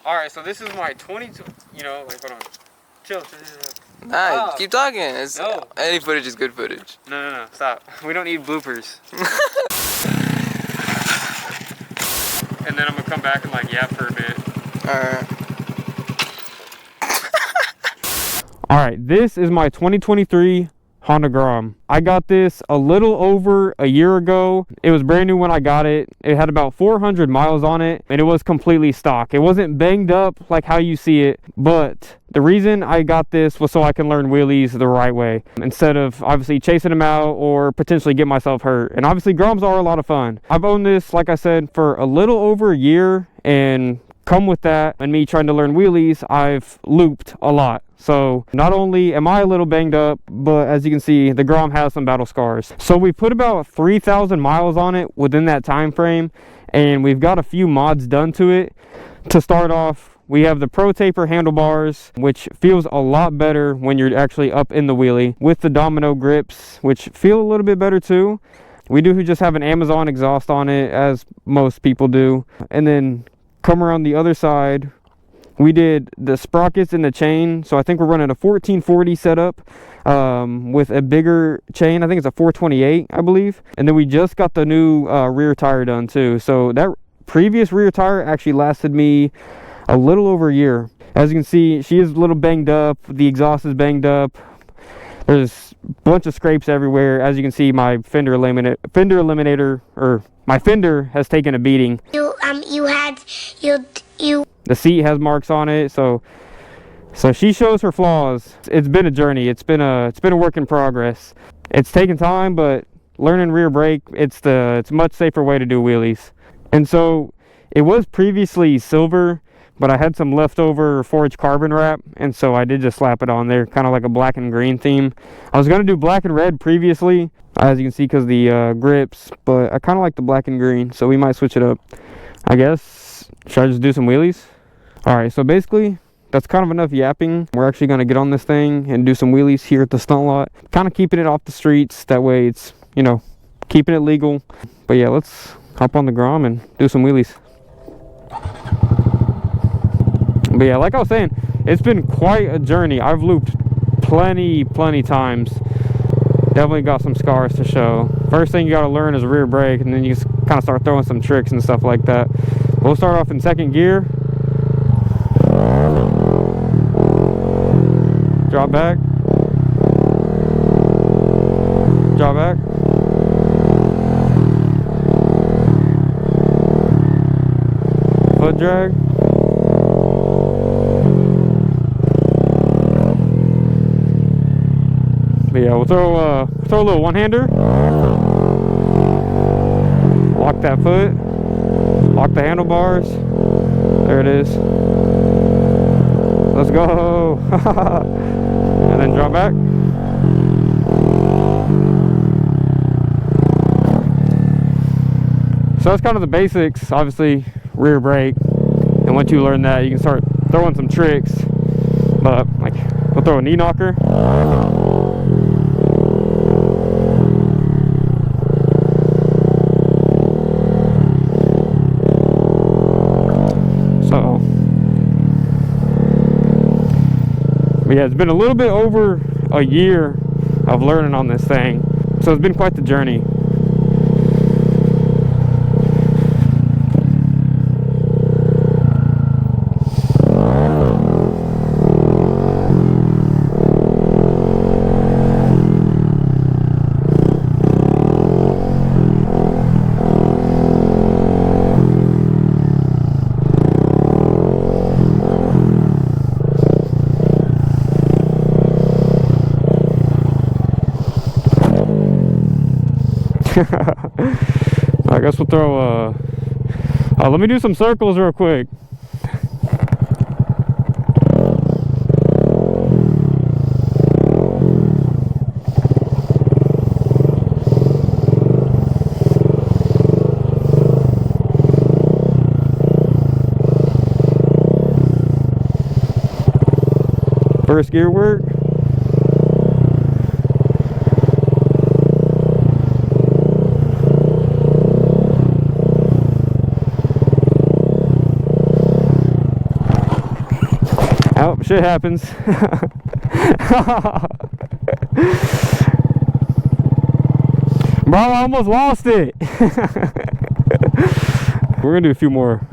All right, so this is my 22. You know, like hold on, chill. Nah, keep talking. No. Any footage is good footage. No, stop. We don't need bloopers. And then I'm gonna come back and like yap for a bit. Alright. Alright, this is my 2023 Honda Grom. I got this a little over a year ago. It was brand new when I got it. It had about 400 miles on it, and it was completely stock. It wasn't banged up like how you see it, but the reason I got this was so I can learn wheelies the right way, instead of obviously chasing them out or potentially get myself hurt. And obviously Groms are a lot of fun. I've owned this, like I said, for a little over a year, and come with that and me trying to learn wheelies, I've looped a lot. So not only am I a little banged up, but as you can see, the Grom has some battle scars. So we put about 3,000 miles on it within that time frame, and we've got a few mods done to it. To start off, we have the Pro Taper handlebars, which feels a lot better when you're actually up in the wheelie, with the domino grips, which feel a little bit better too. We do just have an Amazon exhaust on it, as most people do. And then come around the other side, we did the sprockets and the chain. So I think we're running a 1440 setup with a bigger chain. I think it's a 428, I believe. And then we just got the new rear tire done too. So that previous rear tire actually lasted me a little over a year. As you can see, she is a little banged up. The exhaust is banged up. There's a bunch of scrapes everywhere. As you can see, my fender eliminator, or my fender has taken a beating. The seat has marks on it, so she shows her flaws. It's been a journey. It's been a work in progress. It's taken time, but learning rear brake, it's a much safer way to do wheelies. And so it was previously silver, but I had some leftover forged carbon wrap, and so I did just slap it on there, kind of like a black and green theme. I was going to do black and red previously, as you can see, because the grips, but I kind of like the black and green, so we might switch it up. I guess, should I just do some wheelies? Alright, so basically, that's kind of enough yapping. We're actually going to get on this thing and do some wheelies here at the stunt lot. Kind of keeping it off the streets, that way it's, you know, keeping it legal. But yeah, let's hop on the Grom and do some wheelies. But yeah, like I was saying, it's been quite a journey. I've looped plenty times. Definitely got some scars to show. First thing you got to learn is rear brake, and then you just kind of start throwing some tricks and stuff like that. We'll start off in second gear. Drop back. Drop back. Foot drag. But yeah, we'll throw a little one-hander. Lock that foot. Lock the handlebars. There it is. Let's go. And then drop back. So that's kind of the basics. Obviously, rear brake. And once you learn that, you can start throwing some tricks. But like, we'll throw a knee knocker. So, but yeah, it's been a little bit over a year of learning on this thing. So it's been quite the journey. I guess we'll throw let me do some circles real quick. First gear work. Oh, shit happens. Bro, I almost lost it. We're gonna do a few more.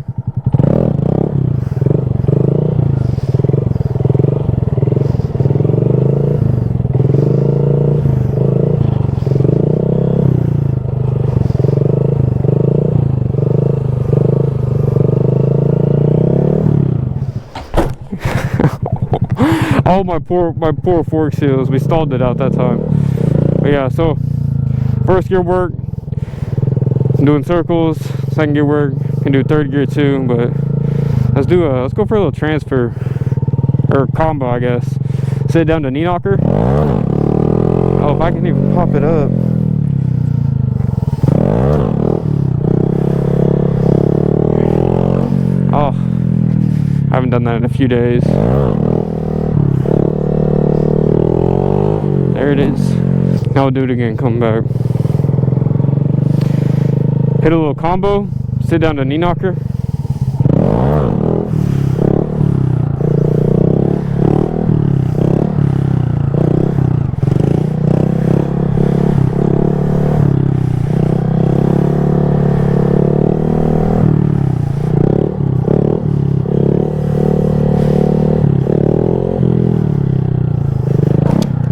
Oh, my poor fork seals. We stalled it out that time. But yeah, so first gear work, I'm doing circles. Second gear work, can do third gear too. But let's go for a little transfer or combo, I guess. Sit down to knee knocker. Oh, if I can even pop it up. Oh, I haven't done that in a few days. There it is. Now I'll do it again, come back. Hit a little combo, sit down to knee knocker.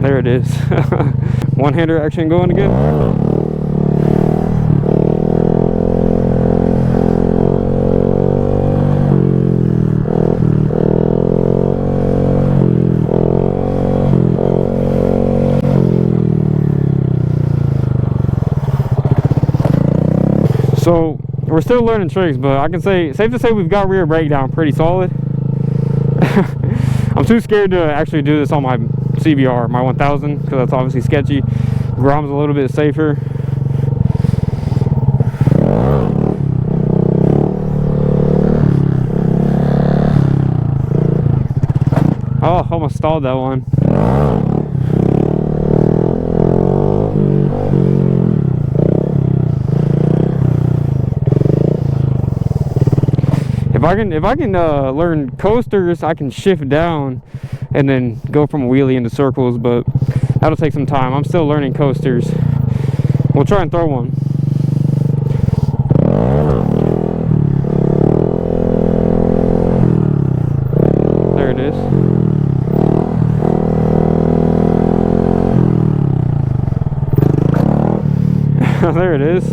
There it is. One-hander action going again. So we're still learning tricks, but I can say, safe to say we've got rear brake down pretty solid. I'm too scared to actually do this on my CBR, my 1000, because that's obviously sketchy. Grom's a little bit safer. Oh, almost stalled that one. If I can learn coasters, I can shift down and then go from a wheelie into circles, but that'll take some time. I'm still learning coasters. We'll try and throw one. There it is. There it is.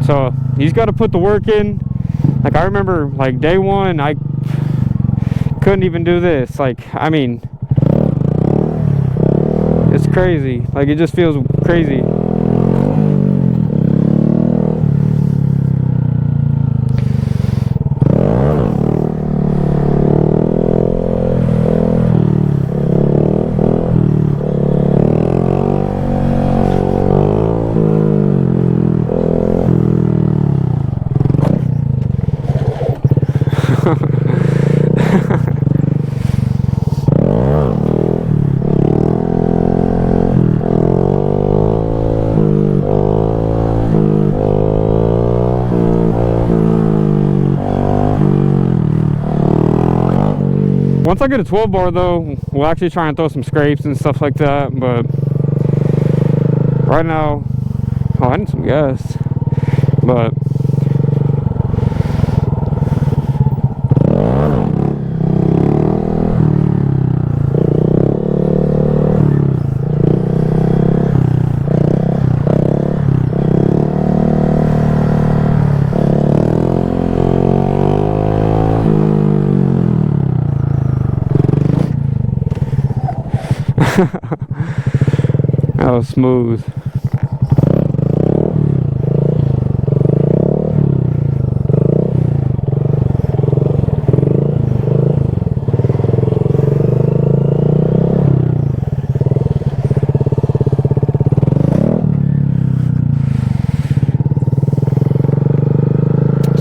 So he's got to put the work in. Like, I remember, like, day one, I couldn't even do this. Like, I mean, it's crazy. Like, it just feels crazy. Once I get a 12 bar though, we'll actually try and throw some scrapes and stuff like that, but right now, oh, I need some gas, but that was smooth.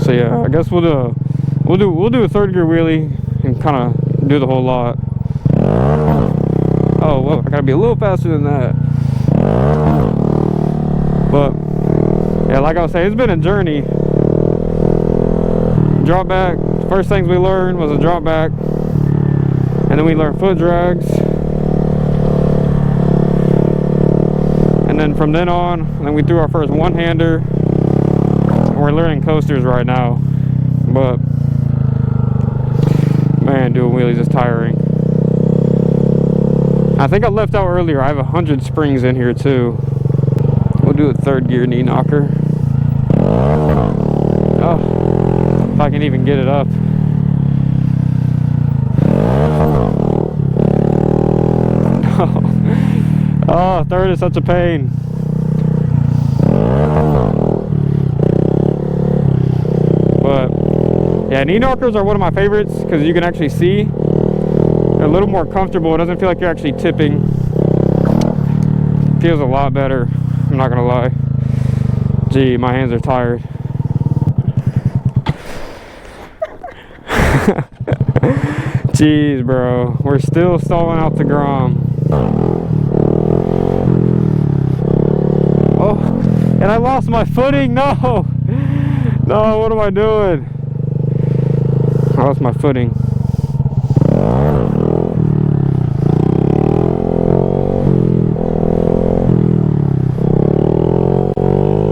So yeah, I guess we'll do a third gear wheelie and kind of do the whole lot. Oh, well, I gotta be a little faster than that. But yeah, like I was saying, it's been a journey. drop back. First things we learned was a drop back, and then we learned foot drags, and then from then on, then we threw our first one-hander. We're learning coasters right now, but man, doing wheelies is tiring. I think I left out earlier, I have 100 springs in here too. We'll do a third gear knee knocker. Oh, if I can even get it up. Oh, third is such a pain. But yeah, knee knockers are one of my favorites because you can actually see. They're a little more comfortable. It doesn't feel like you're actually tipping. Feels a lot better, I'm not gonna lie. Gee, my hands are tired. Jeez, bro, we're still stalling out the Grom. Oh, and I lost my footing. No, no, what am I doing? I lost my footing.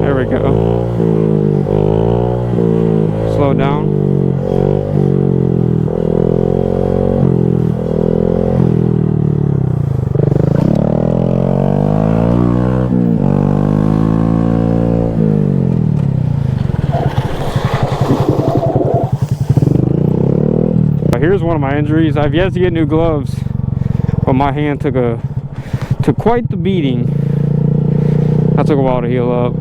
There we go. Slow down. Here's one of my injuries. I've yet to get new gloves, but my hand took quite the beating. That took a while to heal up.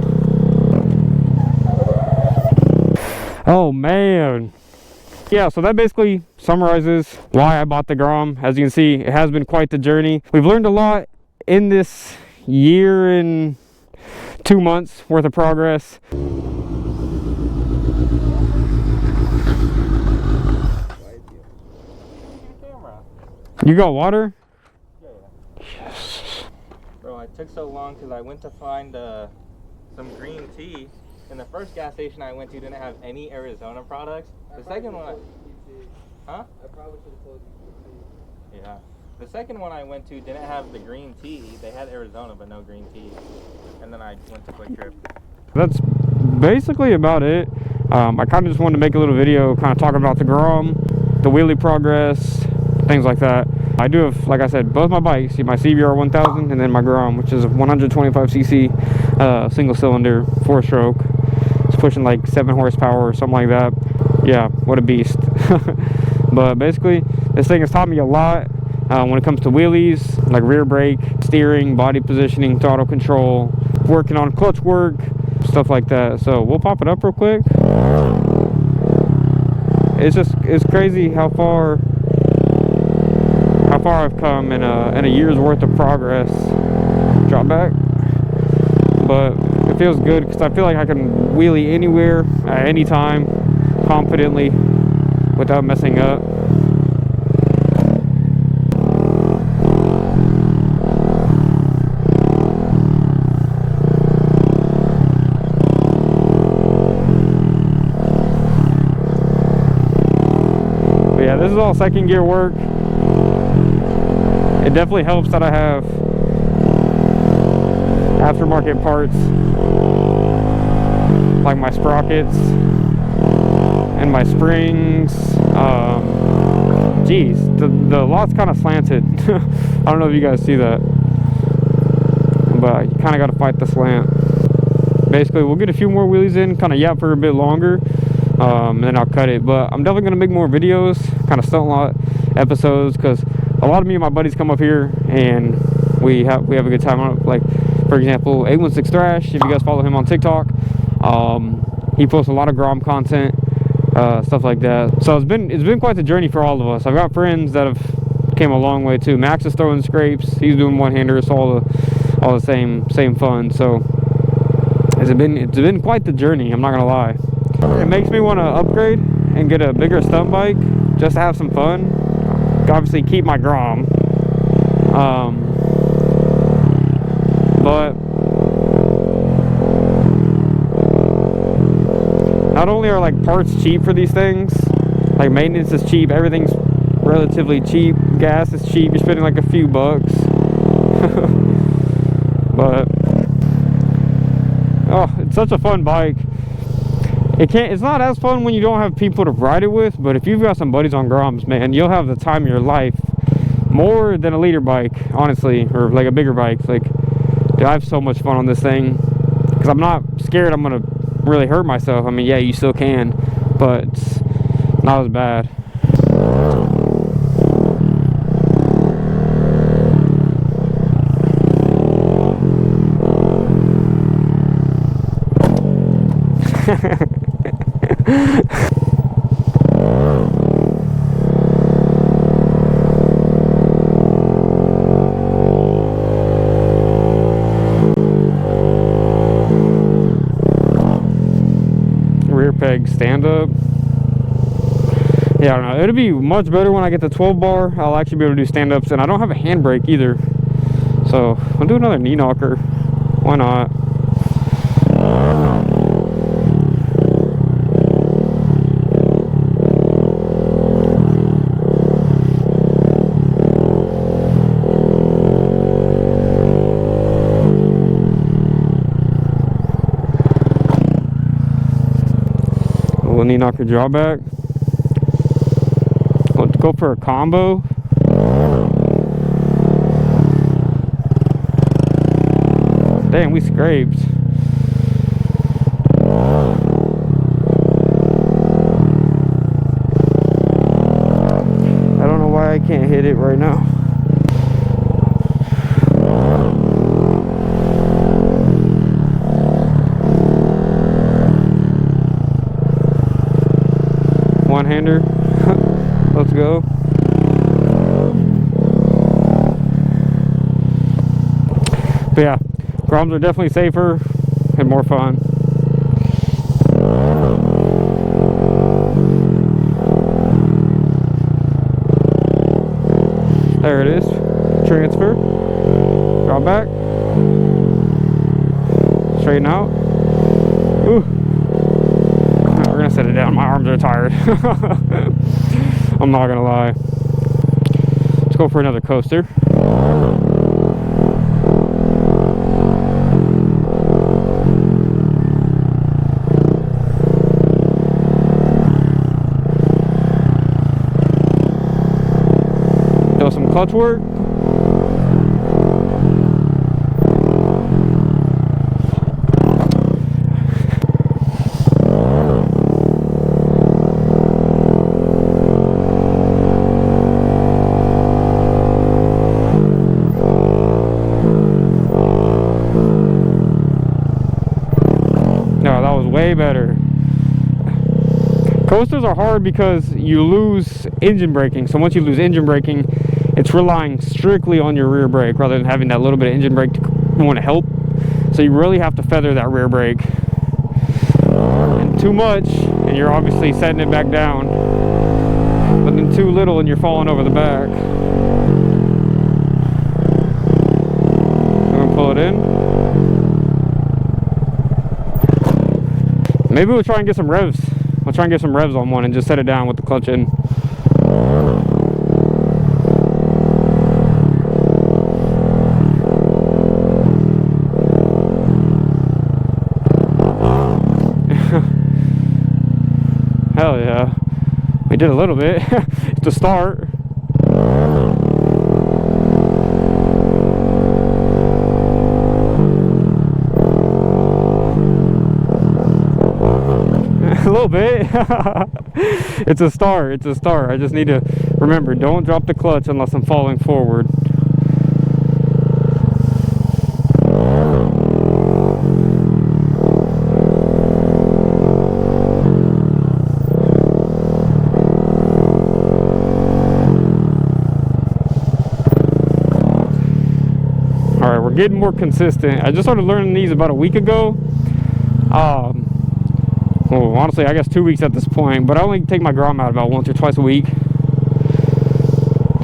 Oh man. Yeah, so that basically summarizes why I bought the Grom. As you can see, it has been quite the journey. We've learned a lot in this year and 2 months worth of progress. You got water? Yeah. Yes. Bro, it took so long because I went to find some green tea. And the first gas station I went to didn't have any Arizona products. The second one, huh? I probably should have told you. Yeah. The second one I went to didn't have the green tea. They had Arizona, but no green tea. And then I went to Quick Trip. That's basically about it. I kind of just wanted to make a little video kind of talking about the Grom, the wheelie progress, things like that. I do have, like I said, both my bikes, my CBR 1000 and then my Grom, which is a 125cc single cylinder 4-stroke. It's pushing like 7 horsepower or something like that. Yeah, what a beast. But basically, this thing has taught me a lot when it comes to wheelies, like rear brake, steering, body positioning, throttle control, working on clutch work, stuff like that. So we'll pop it up real quick. It's crazy how far I've come in a year's worth of progress. Drop back, but it feels good because I feel like I can wheelie anywhere at any time confidently without messing up. But yeah, this is all second gear work. It definitely helps that I have aftermarket parts like my sprockets and my springs. Geez, the lot's kind of slanted. I don't know if you guys see that, but you kind of got to fight the slant. Basically, we'll get a few more wheelies in, kind of yap for a bit longer, and then I'll cut it. But I'm definitely going to make more videos, kind of stunt lot episodes, because a lot of me and my buddies come up here and we have a good time on it. Like, for example, 816 Thrash, if you guys follow him on TikTok, he posts a lot of Grom content, stuff like that. So it's been quite the journey for all of us. I've got friends that have came a long way too. Max is throwing scrapes, he's doing one-handers, all the same fun. So it's been quite the journey, I'm not gonna lie. It makes me want to upgrade and get a bigger stunt bike just to have some fun. Obviously keep my Grom, but I not only are like parts cheap for these things, like maintenance is cheap, everything's relatively cheap, gas is cheap, you're spending like a few bucks. But oh, it's such a fun bike. It's not as fun when you don't have people to ride it with, but if you've got some buddies on Groms, man, you'll have the time of your life. More than a liter bike, honestly, or like a bigger bike. Like, dude, I have so much fun on this thing because I'm not scared I'm gonna really hurt myself. I mean, yeah, you still can, but it's not as bad. Rear peg stand up. Yeah, I don't know. It'll be much better when I get the 12 bar. I'll actually be able to do stand ups, and I don't have a handbrake either. So I'll do another knee knocker. Why not? Knee knocker drawback. Let's go for a combo. Damn, we scraped. I don't know why I can't hit it right now. One-hander. Let's go. But yeah, Groms are definitely safer and more fun. There it is. Transfer. Draw back. Straighten out. Ooh. We're gonna set it down. My arms are tired. I'm not gonna lie. Let's go for another coaster. Do some clutch work. Way better. Coasters are hard because you lose engine braking. So once you lose engine braking, it's relying strictly on your rear brake rather than having that little bit of engine brake to want to help. So you really have to feather that rear brake. And too much, and you're obviously setting it back down. But then too little, and you're falling over the back. I'm gonna pull it in. Maybe we'll try and get some revs. We'll try and get some revs on one and just set it down with the clutch in. Hell yeah. We did a little bit to start. A little bit. It's a start. It's a start. I just need to remember, don't drop the clutch unless I'm falling forward. All right, we're getting more consistent. I just started learning these about a week ago. Well, honestly, I guess 2 weeks at this point, but I only take my Grom out about once or twice a week.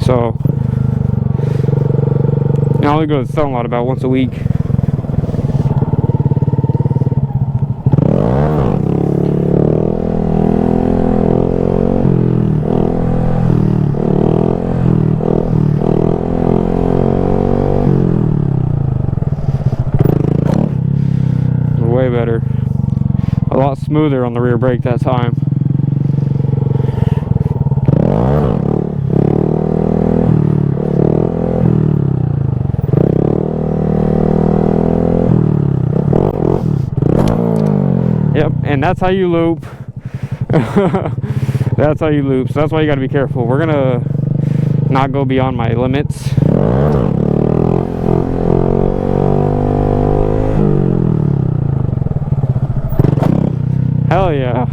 So, I only go to the Stunt lot about once a week. lot smoother on the rear brake that time. Yep, and that's how you loop. That's how you loop. So that's why you got to be careful. We're gonna not go beyond my limits. Hell yeah.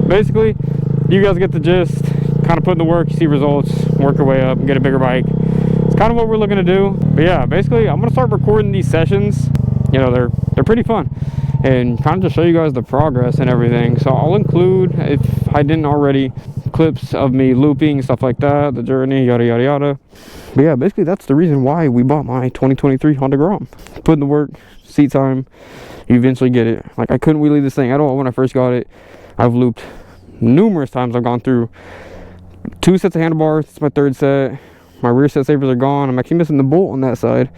Basically, you guys get the gist. Kind of put in the work, you see results, work your way up, and get a bigger bike. It's kind of what we're looking to do. But yeah, basically, I'm gonna start recording these sessions. You know, they're pretty fun, and kind of just show you guys the progress and everything. So I'll include, if I didn't already, clips of me looping, stuff like that, the journey, yada yada yada. But yeah, basically that's the reason why we bought my 2023 Honda Grom. Put in the work, seat time, you eventually get it. Like, I couldn't wheelie this thing at all when I first got it. I've looped numerous times. I've gone through 2 sets of handlebars. It's my 3rd set. My rear set savers are gone. I'm actually missing the bolt on that side.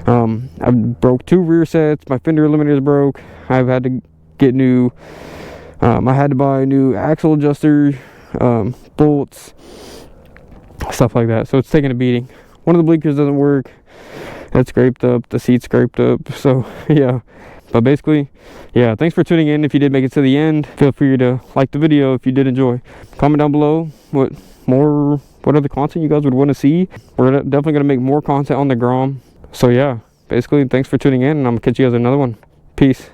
I've broke 2 rear sets. My fender eliminators broke. I've had to get new, I had to buy new axle adjuster, bolts, stuff like that. So it's taking a beating. One of the blinkers doesn't work. It's scraped up. The seat's scraped up. So yeah. But basically, yeah, thanks for tuning in. If you did make it to the end, feel free to like the video if you did enjoy. Comment down below what other content you guys would want to see. We're definitely going to make more content on the Grom. So yeah, basically, thanks for tuning in, and I'm going to catch you guys in another one. Peace.